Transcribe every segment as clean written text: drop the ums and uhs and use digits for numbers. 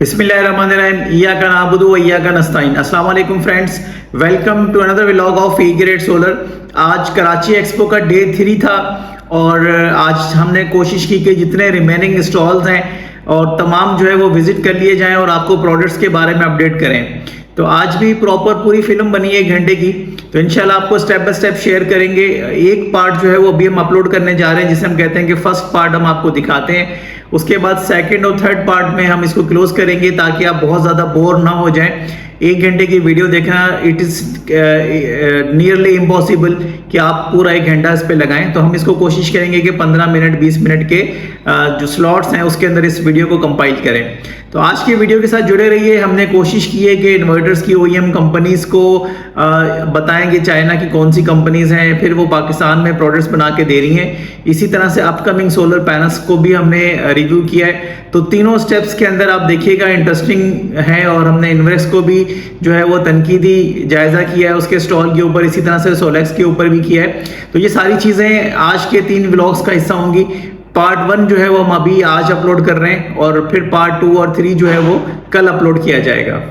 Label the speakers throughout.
Speaker 1: बिस्मिल्लाहिर्रहमानिर्रहीम इय्याका नअबुदु व इय्याका नस्तईन। अस्सलाम वालेकुम friends, welcome to another vlog of E grade solar. आज कराची एक्सपो का डे 3 था और आज हमने कोशिश की कि जितने रिमेनिंग स्टॉल्स हैं और तमाम जो है वो विजिट कर लिए जाएं और आपको प्रोडक्ट्स के बारे में अपडेट करें। तो आज भी प्रॉपर पूरी फिल्म बनी है 1 घंटे की, तो इंशाल्लाह आपको स्टेप बाय स्टेप शेयर करेंगे। एक पार्ट जो है वो अभी हम अपलोड करने जा रहे हैं, जिसे हम कहते हैं कि फर्स्ट पार्ट हम आपको दिखाते हैं। उसके बाद सेकंड और थर्ड पार्ट में हम इसको क्लोज करेंगे ताकि आप बहुत ज़्यादा बोर ना हो जाएं। 1 घंटे की वीडियो देखना इट इज़ नियरली इम्पॉसिबल कि आप पूरा 1 घंटा इस पे लगाएं। तो हम इसको कोशिश करेंगे कि 15 मिनट 20 मिनट के जो स्लॉट्स हैं उसके अंदर इस वीडियो को कंपाइल करें। तो आज की वीडियो के साथ जुड़े रहिए। हमने कोशिश की है कि इन्वर्टर्स की OEM कंपनीज को बताएं कि चाइना की कौन सी कंपनीज हैं, फिर वो पाकिस्तान में प्रोडक्ट्स बना के दे रही हैं। इसी तरह से अपकमिंग सोलर पैनल्स को भी हमने रिव्यू किया है। तो तीनों स्टेप्स के अंदर आप देखिएगा इंटरेस्टिंग है। और हमने इन्वेस्ट को भी जो है वो तनकीदी जायजा किया है उसके स्टॉल के ऊपर, इसी तरह से सोलेक्स के ऊपर भी किया है। तो ये सारी चीज़ें आज के 3 व्लॉग्स का हिस्सा होंगी। पार्ट 1 जो है वो हम अभी आज अपलोड कर रहे हैं और फिर पार्ट 2 और 3 जो है वो कल अपलोड किया जाएगा।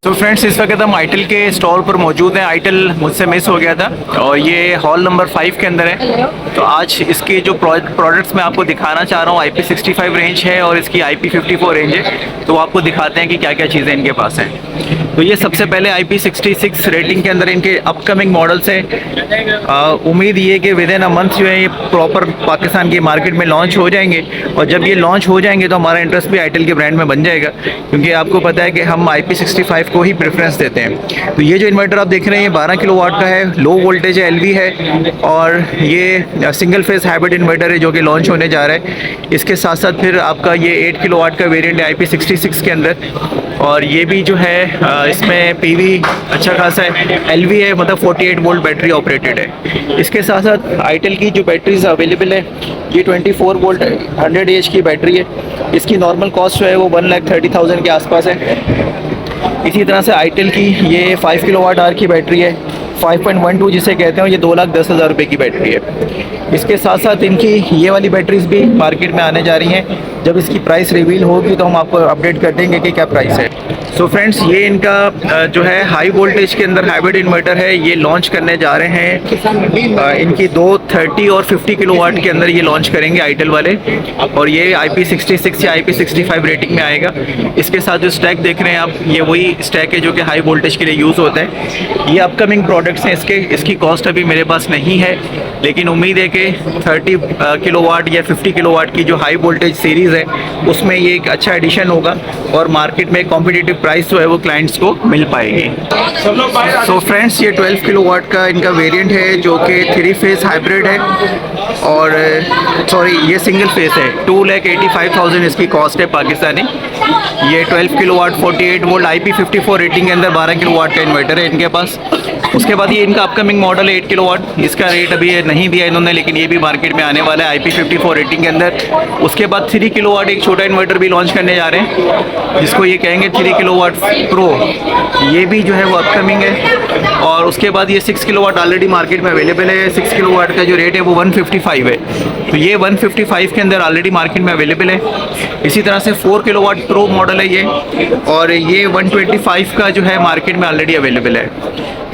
Speaker 1: तो फ्रेंड्स, इस वक्त हम आईटेल के स्टॉल पर मौजूद हैं। आईटेल मुझसे मिस हो गया था और ये हॉल नंबर 5 के अंदर है। तो आज इसके जो प्रोडक्ट्स मैं आपको दिखाना चाह रहा हूँ, IP65 रेंज है और इसकी IP54 रेंज है। तो आपको दिखाते हैं कि क्या क्या चीज़ें इनके पास हैं। तो ये सबसे पहले IP66 रेटिंग के अंदर इनके अपकमिंग मॉडल्स हैं। उम्मीद ये कि विद इन अ मंथ जो है ये प्रॉपर पाकिस्तान की मार्केट में लॉन्च हो जाएंगे। और जब ये लॉन्च हो जाएंगे तो हमारा इंटरेस्ट भी आईटेल के ब्रांड में बन जाएगा, क्योंकि आपको पता है कि हम IP65 को ही प्रेफरेंस देते हैं। तो ये जो इन्वर्टर आप देख रहे हैं ये 12 किलोवाट का है, लो वोल्टेज है, LV है और ये सिंगल फेस हाइब्रिड इन्वर्टर है जो कि लॉन्च होने जा रहा है। इसके साथ साथ फिर आपका ये 8 किलोवाट का वेरिएंट है IP66 के अंदर। और ये भी जो है इसमें PV अच्छा खासा है, LV है, मतलब 48 वोल्ट बैटरी ऑपरेटेड है। इसके साथ साथ आईटेल की जो बैटरीज अवेलेबल है ये 24 वोल्ट 100 AH की बैटरी है। इसकी नॉर्मल कॉस्ट जो है वो 1,30,000 के आसपास है। इसी तरह से आईटेल की ये 5 किलोवाट आवर की बैटरी है, 5.12 जिसे कहते हैं, ये 2,10,000 रुपये की बैटरी है। इसके साथ साथ इनकी ये वाली बैटरीज भी मार्केट में आने जा रही हैं। जब इसकी प्राइस रिवील होगी तो हम आपको अपडेट कर देंगे कि क्या प्राइस है। सो फ्रेंड्स, ये इनका जो है हाई वोल्टेज के अंदर हाइब्रिड इन्वर्टर है, ये लॉन्च करने जा रहे हैं। इनकी 230 और 50 किलोवाट के अंदर ये लॉन्च करेंगे आईटेल वाले, और ये IP66 या IP65 रेटिंग में आएगा। इसके साथ जो स्टैक देख रहे हैं आप, ये वही स्टैक है जो कि हाई वोल्टेज के लिए यूज़ होता है। ये अपकमिंग प्रोडक्ट्स हैं इसकी कॉस्ट अभी मेरे पास नहीं है, लेकिन उम्मीद है कि 30 किलोवाट या 50 किलोवाट की जो हाई वोल्टेज सीरीज़ है उसमें ये एक अच्छा एडिशन होगा और मार्केट में कॉम्पिटिटिव प्राइस जो है वो क्लाइंट्स को मिल पाएगी। सो फ्रेंड्स, ये 12 किलोवाट का इनका वेरिएंट है जो कि 3 फेस हाइब्रिड है और सॉरी ये सिंगल फेस है। 2,85,000 इसकी कॉस्ट है पाकिस्तानी। ये 12 किलोवाट 48 वोल्ट IP54 रेटिंग के अंदर 12 किलोवाट का इन्वर्टर है इनके पास। उसके बाद ये इनका अपकमिंग मॉडल है 8 किलोवाट। इसका रेट अभी नहीं दिया इन्होंने, लेकिन ये भी मार्केट में आने वाला है IP54 रेटिंग के अंदर। उसके बाद 3 किलोवाट एक छोटा इन्वर्टर भी लॉन्च करने जा रहे हैं, जिसको ये कहेंगे 3 किलोवाट प्रो। ये भी जो है वो अपकमिंग है। और उसके बाद ये 6 किलोवाट ऑलरेडी मार्केट में अवेलेबल है। 6 किलोवाट का जो रेट है वो 155 है, तो ये 155 के अंदर ऑलरेडी मार्केट में अवेलेबल है। इसी तरह से 4 किलोवाट प्रो मॉडल है ये, और ये 125 का जो है मार्केट में ऑलरेडी अवेलेबल है।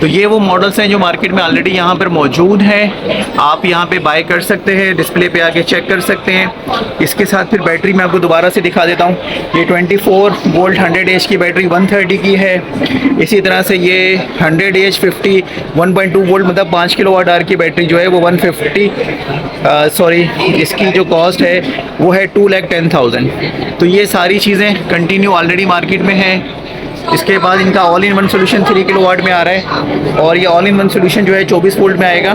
Speaker 1: तो ये वो मॉडल्स हैं जो मार्केट में ऑलरेडी यहाँ पर मौजूद हैं। आप यहाँ पे बाय कर सकते हैं, डिस्प्ले पे आके चेक कर सकते हैं। इसके साथ फिर बैटरी मैं आपको दोबारा से दिखा देता हूँ। ये 24 वोल्ट 100 AH की बैटरी 130 की है। इसी तरह से ये 100 AH 50 1.2 वोल्ट मतलब 5 किलोवाट आवर की बैटरी जो है वो 150 सॉरी इसकी जो कॉस्ट है वो है 2,10,000। तो ये सारी चीज़ें कंटिन्यू ऑलरेडी मार्केट में हैं। इसके बाद इनका all in one solution 3 kilowatt में आ रहा है, और ये ऑल इन वन सोल्यूशन जो है 24 वोल्ट में आएगा।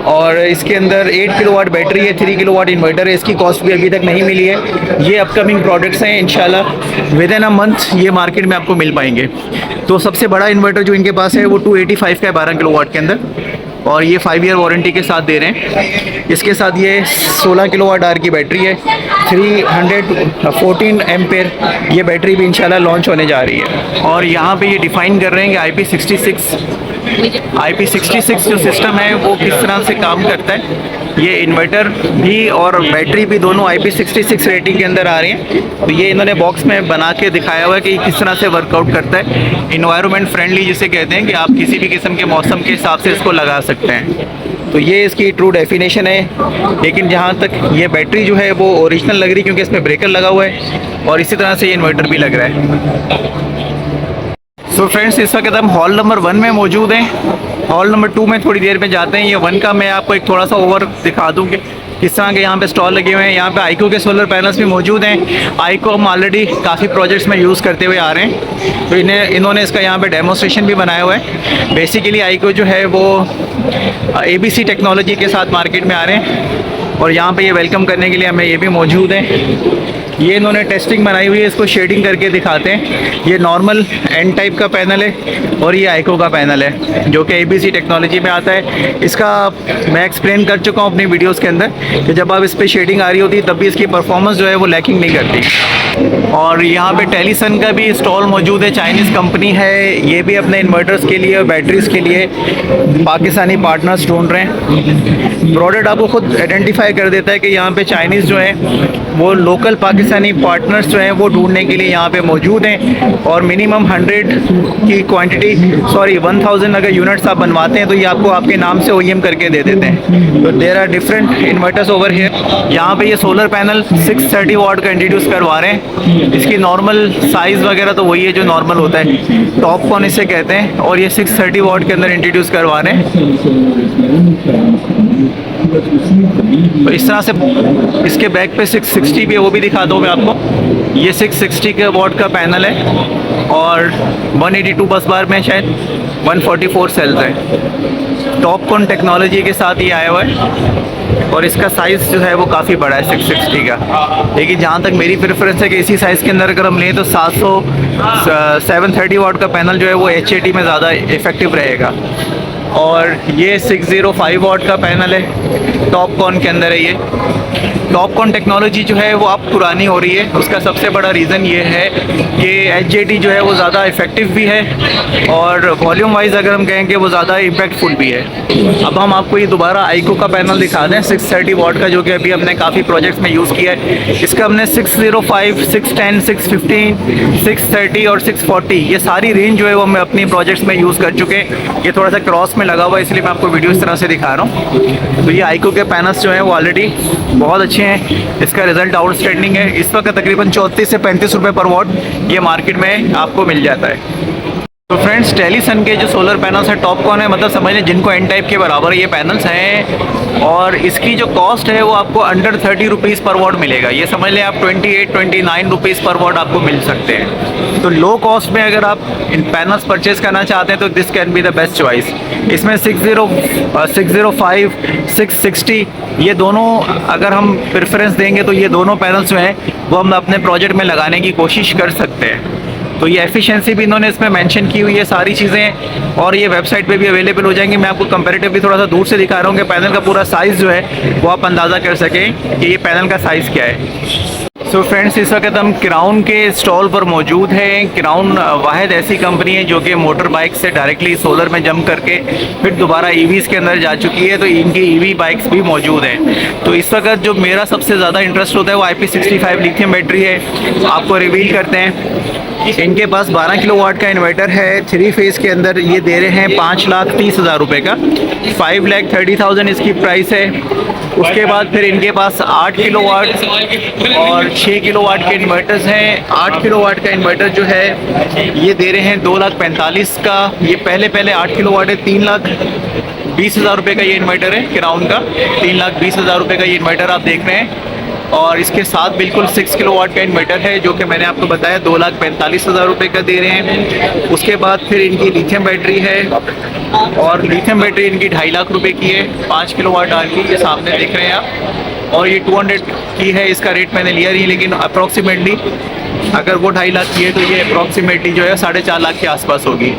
Speaker 1: और इसके अंदर 8 किलोवाट बैटरी है, 3 किलोवाट इन्वर्टर है। इसकी कॉस्ट भी अभी तक नहीं मिली है। ये अपकमिंग प्रोडक्ट्स हैं, इंशाल्लाह विद इन अ मंथ ये मार्केट में आपको मिल पाएंगे। तो सबसे बड़ा इन्वर्टर जो इनके पास है वो 285 का है 12 किलोवाट के अंदर, और ये 5 ईयर वारंटी के साथ दे रहे हैं। इसके साथ ये 16 किलोवाट आवर की बैटरी है, 314 एम्पेयर ये बैटरी भी इंशाल्लाह लॉन्च होने जा रही है। और यहाँ पे ये डिफ़ाइन कर रहे हैं कि IP66 IP66 जो सिस्टम है वो किस तरह से काम करता है, ये इन्वर्टर भी और बैटरी भी दोनों IP66 रेटिंग के अंदर आ रही हैं। तो ये इन्होंने बॉक्स में बना के दिखाया हुआ है कि किस तरह से वर्कआउट करता है। इन्वायरमेंट फ्रेंडली जिसे कहते हैं कि आप किसी भी किस्म के मौसम के हिसाब से इसको लगा सकते हैं। तो ये इसकी ट्रू डेफिनेशन है। लेकिन जहाँ तक ये बैटरी जो है वो ओरिजिनल लग रही, क्योंकि इसमें ब्रेकर लगा हुआ है और इसी तरह से ये इन्वर्टर भी लग रहा है। सो फ्रेंड्स, इस वक्त हम हॉल नंबर 1 में मौजूद हैं। हॉल नंबर 2 में थोड़ी देर में जाते हैं। ये 1 का मैं आपको एक थोड़ा सा ओवर दिखा दूँ कि किस तरह के यहाँ पे स्टॉल लगे हुए हैं। यहाँ पे आईको के सोलर पैनल्स भी मौजूद हैं। आईको हम ऑलरेडी काफ़ी प्रोजेक्ट्स में यूज़ करते हुए आ रहे हैं, तो इन्होंने इसका यहाँ पे डेमोस्ट्रेशन भी बनाया हुआ है। बेसिकली आईको जो है वो ABC टेक्नोलॉजी के साथ मार्केट में आ रहे हैं और यहाँ पे ये वेलकम करने के लिए हमें ये भी मौजूद हैं। ये इन्होंने टेस्टिंग बनाई हुई है, इसको शेडिंग करके दिखाते हैं। ये नॉर्मल एन टाइप का पैनल है और ये आईको का पैनल है जो कि ABC टेक्नोलॉजी में आता है। इसका मैं एक्सप्लेन कर चुका हूँ अपनी वीडियोस के अंदर कि जब आप इस पर शेडिंग आ रही होती है तब भी इसकी परफॉर्मेंस जो है वो लैकिंग नहीं करती। और यहाँ पे टेलीसन का भी स्टॉल मौजूद है, चाइनीज़ कंपनी है। ये भी अपने इन्वर्टर्स के लिए और बैटरीज़ के लिए पाकिस्तानी पार्टनर्स ढूंढ रहे हैं। प्रोडक्ट आपको खुद आइडेंटिफाई कर देता है कि यहाँ पे चाइनीज़ जो है वो लोकल पाकिस्तानी पार्टनर्स जो हैं वो ढूंढने के लिए यहाँ पे मौजूद हैं। और मिनिमम 100 की क्वांटिटी 1000 अगर यूनिट्स आप बनवाते हैं तो ये आपको आपके नाम से OEM करके दे देते हैं। तो there are different inverters over here. यहाँ पे ये सोलर पैनल 630 वाट का इंट्रोड्यूस करवा रहे हैं। इसकी नॉर्मल साइज़ वगैरह तो वही है जो नॉर्मल होता है, टॉपकॉन इसे कहते हैं। और ये 630 वाट के अंदर इंट्रोड्यूस करवा रहे हैं। तो इस तरह से इसके बैक पे 660 भी है, वो भी दिखा दूँ मैं आपको। ये 660 के वाट का पैनल है और 182 बस बार में शायद 144 सेल्स है। टॉपकॉन टेक्नोलॉजी के साथ ये आया हुआ है और इसका साइज़ जो है वो काफ़ी बड़ा है 660 का। लेकिन जहाँ तक मेरी प्रेफरेंस है कि इसी साइज़ के अंदर अगर हम लें तो 730 वाट का पैनल जो है वो HAT में ज़्यादा इफ़ेक्टिव रहेगा। और ये 605 वाट का पैनल है, टॉपकॉन के अंदर है। ये टॉपकॉन टेक्नोलॉजी जो है वो अब पुरानी हो रही है। उसका सबसे बड़ा रीज़न ये है कि HAT जो है वो ज़्यादा इफ़ेक्टिव भी है और वॉल्यूम वाइज अगर हम कहें कि वो ज़्यादा इम्पैक्टफुल भी है। अब हम आपको ये दोबारा आईको का पैनल दिखा दें 630 वाट का, जो कि अभी हमने काफ़ी प्रोजेक्ट्स में यूज़ किया है। इसका हमने 605, 610, 615, 630 और 640 ये सारी रेंज जो है वो हम अपनी प्रोजेक्ट्स में यूज़ कर चुके हैं। ये थोड़ा सा क्रॉस में लगा हुआ है इसलिए मैं आपको वीडियो इस तरह से दिखा रहा हूँ। तो ये आईको के पैनल्स जो हैं वो ऑलरेडी बहुत अच्छे हैं। इसका रिज़ल्ट आउटस्टैंडिंग है। इस वक्त तकरीबन 34 से 35 रुपये पर वाट ये मार्केट में आपको मिल जाता है। तो फ्रेंड्स, टेलीसन के जो सोलर पैनल्स हैं टॉपकॉन है, मतलब समझ लें जिनको एन टाइप के बराबर ये पैनल्स हैं और इसकी जो कॉस्ट है वो आपको अंडर 30 रुपीज़ पर वाट मिलेगा। ये समझ लें आप 28-29 रुपीज़ पर वाट आपको मिल सकते हैं। तो लो कॉस्ट में अगर आप इन पैनल्स परचेज़ करना चाहते हैं तो this can be the best choice. इसमें 605, 660 ये दोनों अगर हम प्रेफरेंस देंगे तो ये दोनों पैनल्स जो हैं वो हम अपने प्रोजेक्ट में लगाने की कोशिश कर सकते हैं। तो ये एफिशिएंसी भी इन्होंने इसमें मेंशन की हुई है सारी चीज़ें, और ये वेबसाइट पे भी अवेलेबल हो जाएंगी। मैं आपको कंपैरेटिव भी थोड़ा सा दूर से दिखा रहा हूँ कि पैनल का पूरा साइज़ जो है वो आप अंदाज़ा कर सकें कि ये पैनल का साइज़ क्या है। सो फ्रेंड्स, इस वक्त हम क्राउन के स्टॉल पर मौजूद हैं। क्राउन वाहिद ऐसी कंपनी है जो कि मोटर बाइक से डायरेक्टली सोलर में जंप करके फिर दोबारा EVs के अंदर जा चुकी है। तो इनकी EV बाइक्स भी मौजूद हैं। तो इस वक्त जो मेरा सबसे ज़्यादा इंटरेस्ट होता है वो IP65 लिथियम बैटरी है। आपको रिवील करते हैं। इनके पास 12 किलोवाट का इन्वर्टर है, 3 फेज़ के अंदर ये दे रहे हैं 5,30,000 रुपये का। 5,30,000 इसकी प्राइस है। उसके बाद फिर इनके पास 8 किलोवाट और 6 किलोवाट के इन्वर्टर्स हैं। 8 किलोवाट का इन्वर्टर जो है ये दे रहे हैं 2,45,000 का। ये पहले 8 किलोवाट है, 3,20,000 रुपये का ये इन्वर्टर है क्राउन का। 3,20,000 रुपये का ये इन्वर्टर आप देख रहे हैं। और इसके साथ बिल्कुल 6 किलोवाट का इन्वर्टर है जो कि मैंने आपको बताया 2,45,000 रुपये का दे रहे हैं। उसके बाद फिर इनकी लिथियम बैटरी है और लिथियम बैटरी इनकी 2.5 लाख रुपए की है, 5 किलोवाट आवर की। ये सामने देख रहे हैं आप। और ये 200 की है, इसका रेट मैंने लिया नहीं, लेकिन अप्रॉक्सीमेटली अगर वो 2.5 लाख की है तो ये अप्रॉक्सीमेटली जो है 4.5 लाख के आसपास होगी।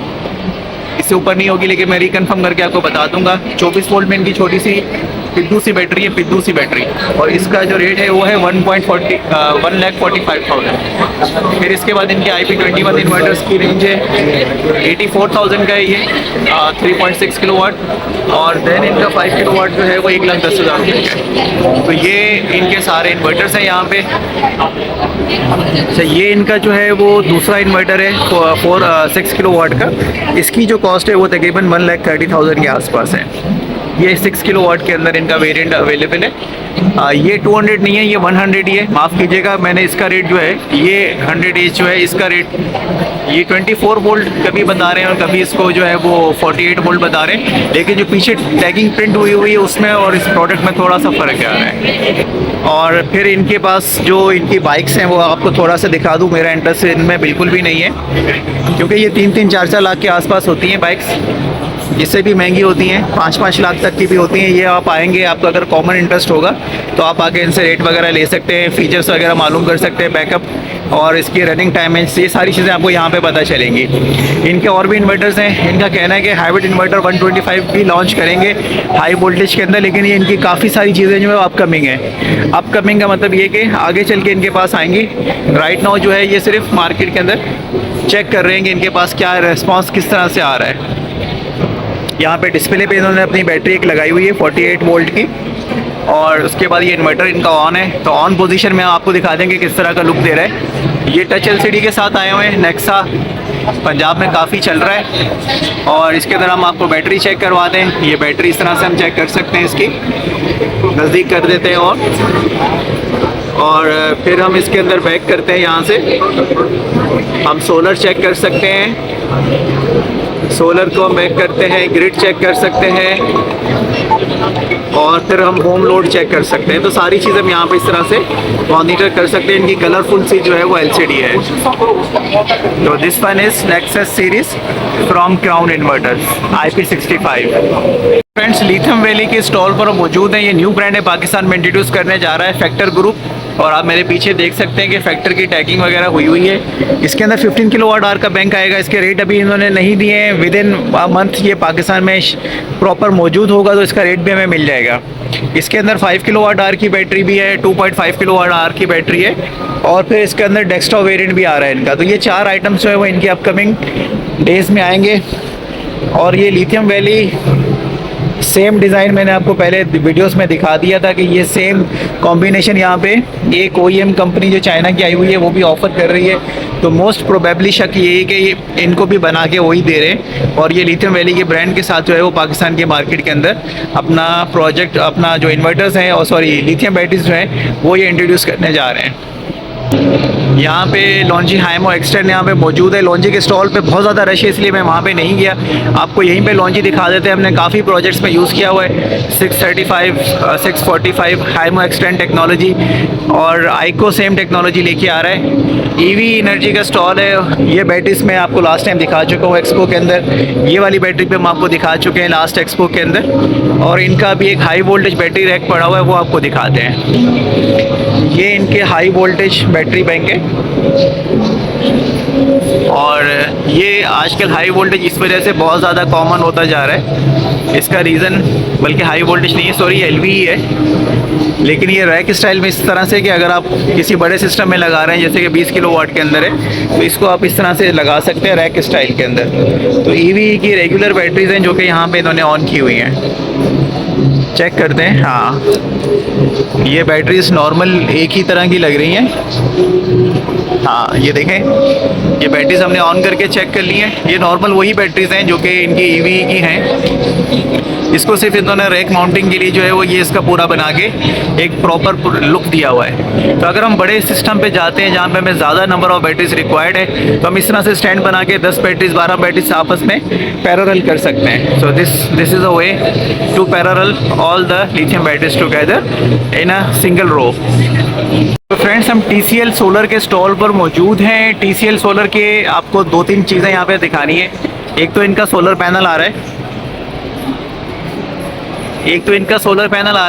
Speaker 1: इससे ऊपर नहीं होगी, लेकिन मैं रिकन्फर्म करके आपको बता दूंगा। 24 वोल्ट में इनकी छोटी सी पिद्दू सी बैटरी है, पिद्दू सी बैटरी। और इसका जो रेट है वो है 1,45,000। फिर इसके बाद इनके IP21 इन्वर्टर्स की रेंज है 84,000 का है ये, 3.6 किलोवाट। और देन इनका 5 किलोवाट जो है वो 1,10,000 का है। तो ये इनके सारे इन्वर्टर्स हैं यहाँ पे। अच्छा, ये इनका जो है वो दूसरा इन्वर्टर है 6 किलोवाट का। इसकी जो कॉस्ट है वो तकरीबन 1,30,000 के आसपास है। ये 6 किलोवाट के अंदर इनका वेरिएंट अवेलेबल है। ये 200 नहीं है, ये 100 ही है, माफ़ कीजिएगा। मैंने इसका रेट जो है ये 100 एच जो है इसका रेट ये 24 वोल्ट कभी बता रहे हैं और कभी इसको जो है वो 48 वोल्ट बता रहे हैं। लेकिन जो पीछे टैगिंग प्रिंट हुई हुई है उसमें और इस प्रोडक्ट में थोड़ा सा फ़र्क आ रहा है। और फिर इनके पास जो इनकी बाइक्स हैं वो आपको थोड़ा सा दिखा दूँ। मेरा इंटरेस्ट इनमें बिल्कुल भी नहीं है, क्योंकि ये 3-3, 4-4 लाख के आसपास होती हैं बाइक्स। इससे भी महंगी होती हैं, 5-5 लाख तक की भी होती हैं। ये आप आएंगे, आपका अगर कॉमन इंटरेस्ट होगा तो आप आके इनसे रेट वगैरह ले सकते हैं, फीचर्स वगैरह मालूम कर सकते हैं, बैकअप और इसकी रनिंग टाइम है, ये सारी चीज़ें आपको यहाँ पे पता चलेंगी। इनके और भी इन्वर्टर्स हैं। इनका कहना है कि हाइब्रिड इन्वर्टर 125 भी लॉन्च करेंगे हाई वोल्टेज के अंदर, लेकिन ये इनकी काफ़ी सारी चीज़ें जो है अपकमिंग है। अपकमिंग का मतलब ये कि आगे चल के इनके पास आएंगी। राइट नाउ जो है ये सिर्फ मार्केट के अंदर चेक कर रहे हैं कि इनके पास क्या रेस्पॉन्स किस तरह से आ रहा है। यहाँ पे डिस्प्ले पे इन्होंने अपनी बैटरी एक लगाई हुई है 48 वोल्ट की। और उसके बाद ये इन्वर्टर इनका ऑन है, तो ऑन पोजीशन में आपको दिखा देंगे किस तरह का लुक दे रहा है। ये टच LCD के साथ आए हुए हैं। नेक्सा पंजाब में काफ़ी चल रहा है। और इसके अंदर हम आपको बैटरी चेक करवा दें। ये बैटरी इस तरह से हम चेक कर सकते हैं, इसकी नज़दीक कर देते हैं और फिर हम इसके अंदर बैक करते हैं। यहाँ से हम सोलर चेक कर सकते हैं, सोलर को हम बैक करते हैं, ग्रिड चेक कर सकते हैं और फिर हम होम लोड चेक कर सकते हैं। तो सारी चीज़ हम यहाँ पे इस तरह से मॉनिटर कर सकते हैं। इनकी कलरफुल सी जो है वो LCD है। तो this one is nexus series from crown inverters IP65। Friends, lithium valley के स्टॉल पर मौजूद है। ये न्यू ब्रांड है, पाकिस्तान में इंट्रोड्यूस करने जा रहा है फैक्टर ग्रुप। और आप मेरे पीछे देख सकते हैं कि फैक्टर की टैगिंग वगैरह हुई हुई है। इसके अंदर 15 किलोवाट आवर का बैंक आएगा। इसके रेट अभी इन्होंने नहीं दिए हैं। विद इन मंथ ये पाकिस्तान में प्रॉपर मौजूद होगा तो इसका रेट भी हमें मिल जाएगा। इसके अंदर 5 किलोवाट आवर की बैटरी भी है, 2.5 किलोवाट आवर की बैटरी है और फिर इसके अंदर डेस्कटॉप वेरिएंट भी आ रहा है इनका। तो ये 4 आइटम्स जो है वो इनके अपकमिंग डेज में आएंगे। और ये लिथियम वैली सेम डिज़ाइन मैंने आपको पहले वीडियोस में दिखा दिया था कि ये सेम कॉम्बिनेशन यहाँ पे एक OEM कंपनी जो चाइना की आई हुई है वो भी ऑफ़र कर रही है। तो मोस्ट प्रोबेबली शक ये है कि ये इनको भी बना के वही दे रहे हैं और ये लिथियम वैली के ब्रांड के साथ जो है वो पाकिस्तान के मार्केट के अंदर अपना प्रोजेक्ट, अपना जो इन्वर्टर्स हैं और सॉरी लिथियम बैटरीज जो हैं वो ये इंट्रोड्यूस करने जा रहे हैं। यहाँ पे लॉन्जी हाइमो एक्सटेंड यहाँ पे मौजूद है। लॉन्जी के स्टॉल पे बहुत ज़्यादा रश है इसलिए मैं वहाँ पे नहीं गया। आपको यहीं पे लॉन्जी दिखा देते हैं। हमने काफ़ी प्रोजेक्ट्स में यूज़ किया हुआ है 635, 645 हाइमो एक्सटेंड टेक्नोलॉजी और आइको सेम टेक्नोलॉजी लेके आ रहा है। EV एनर्जी का स्टॉल है। ये बैटरीज मैं आपको लास्ट टाइम दिखा चुका हूँ एक्सपो के अंदर। ये वाली बैटरी पे हम आपको दिखा चुके हैं लास्ट एक्सपो के अंदर। और इनका भी एक हाई वोल्टेज बैटरी रैक पड़ा हुआ है, वो आपको दिखाते हैं। ये इनके हाई वोल्टेज बैटरी बैंक है और ये आजकल हाई वोल्टेज इस वजह से बहुत ज़्यादा कॉमन होता जा रहा है। इसका रीज़न बल्कि हाई वोल्टेज नहीं है, सॉरी LV ही है, लेकिन ये रैक स्टाइल में इस तरह से कि अगर आप किसी बड़े सिस्टम में लगा रहे हैं जैसे कि 20 किलोवाट के अंदर है तो इसको आप इस तरह से लगा सकते हैं रैक स्टाइल के अंदर। तो EV की रेगुलर बैटरीज हैं जो कि यहाँ पे इन्होंने ऑन की हुई हैं। चेक करते हैं। हाँ, ये बैटरीज नॉर्मल एक ही तरह की लग रही हैं। हाँ, ये देखें, ये बैटरीज हमने ऑन करके चेक कर ली हैं। ये नॉर्मल वही बैटरीज हैं जो कि इनकी EV की हैं। इसको सिर्फ इन्होंने रैक माउंटिंग के लिए जो है वो ये इसका पूरा बना के एक प्रॉपर लुक दिया हुआ है। तो अगर हम बड़े सिस्टम पे जाते हैं जहाँ पे हमें ज़्यादा नंबर ऑफ बैटरीज रिक्वायर्ड है तो हम इस तरह से स्टैंड बना के 10 बैटरीज 12 बैटरीज आपस में पैरेलल कर सकते हैं। So this is a way to parallel all the lithium batteries together in a single row. तो फ्रेंड्स, हम TCL सोलर के स्टॉल पर मौजूद हैं। TCL सोलर के आपको 2-3 चीज़ें यहाँ पे दिखानी है। एक तो इनका सोलर पैनल आ रहा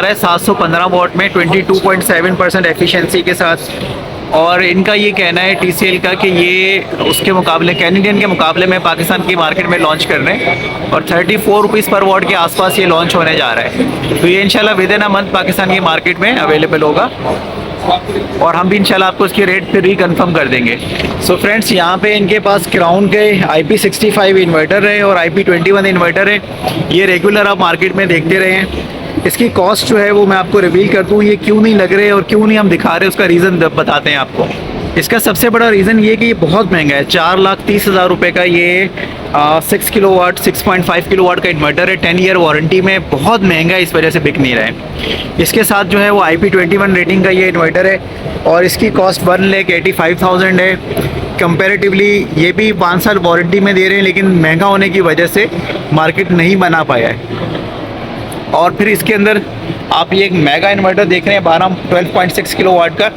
Speaker 1: है, 715 वॉट में 22.7% एफिशिएंसी के साथ और इनका ये कहना है TCL का कि ये उसके मुकाबले कैनेडियन के मुकाबले में पाकिस्तान की मार्केट में लॉन्च कर रहे हैं और 34 रुपीज़ पर वॉट के आसपास ये लॉन्च होने जा रहा है। तो ये इंशाल्लाह with in a month Pakistan की मार्केट में अवेलेबल होगा और हम भी इंशाल्लाह आपको इसकी रेट फिर रिकन्फर्म कर देंगे। सो फ्रेंड्स, यहाँ पे इनके पास क्राउन के IP65 इन्वर्टर है और IP21 इन्वर्टर है। ये रेगुलर आप मार्केट में देखते रहे हैं। इसकी कॉस्ट जो है वो मैं आपको रिवील कर दूँ, ये क्यों नहीं लग रहे और क्यों नहीं हम दिखा रहे, उसका रीज़न बताते हैं आपको। इसका सबसे बड़ा रीज़न ये कि ये बहुत महंगा है। 4,30,000 रुपये का ये 6 किलोवाट 6.5 किलोवाट का इन्वर्टर है। 10 ईयर वारंटी में बहुत महंगा है, इस वजह से बिक नहीं रहा है। इसके साथ जो है वो IP21 रेटिंग का ये इन्वर्टर है और इसकी कॉस्ट 1,85,000 है। कंपैरेटिवली ये भी 5 साल वारंटी में दे रहे हैं, लेकिन महंगा होने की वजह से मार्केट नहीं बना पाया है। और फिर इसके अंदर आप ये एक मेगा इन्वर्टर देख रहे हैं 12.6 किलोवाट का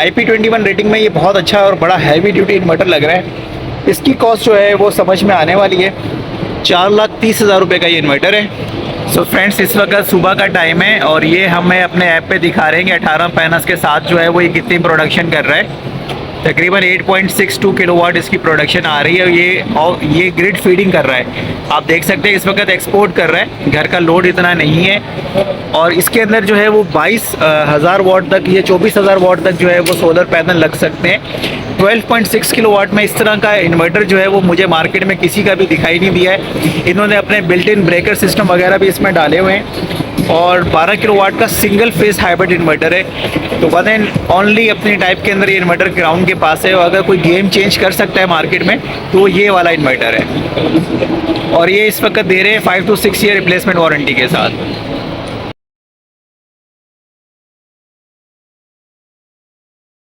Speaker 1: IP21 रेटिंग में। ये बहुत अच्छा और बड़ा हैवी ड्यूटी इन्वर्टर लग रहा है। इसकी कॉस्ट जो है वो समझ में आने वाली है। 4,30,000 रुपये का ये इन्वर्टर है। सो फ्रेंड्स, इस वक्त सुबह का टाइम है और ये हमें अपने ऐप पे दिखा रहे हैं कि 18 पैनल्स के साथ जो है वो ये कितनी प्रोडक्शन कर रहा है। तकरीबन 8.62 किलोवाट इसकी प्रोडक्शन आ रही है और ये ग्रिड फीडिंग कर रहा है। आप देख सकते हैं इस वक्त एक्सपोर्ट कर रहा है, घर का लोड इतना नहीं है। और इसके अंदर जो है वो 22,000 वाट तक, ये 24,000 वाट तक जो है वो सोलर पैनल लग सकते हैं। 12.6 किलोवाट में इस तरह का इन्वर्टर जो है वो मुझे मार्केट में किसी का भी दिखाई नहीं दिया है। इन्होंने अपने बिल्ट इन ब्रेकर सिस्टम वगैरह भी इसमें डाले हुए हैं और 12 किलोवाट का सिंगल फेस हाइब्रिड इन्वर्टर है। तो वन एंड ओनली अपनी टाइप के अंदर ये इन्वर्टर ग्राउंड के पास है और अगर कोई गेम चेंज कर सकता है मार्केट में तो ये वाला इन्वर्टर है। और ये इस वक्त दे रहे हैं 5 to 6 ईयर रिप्लेसमेंट वारंटी के साथ।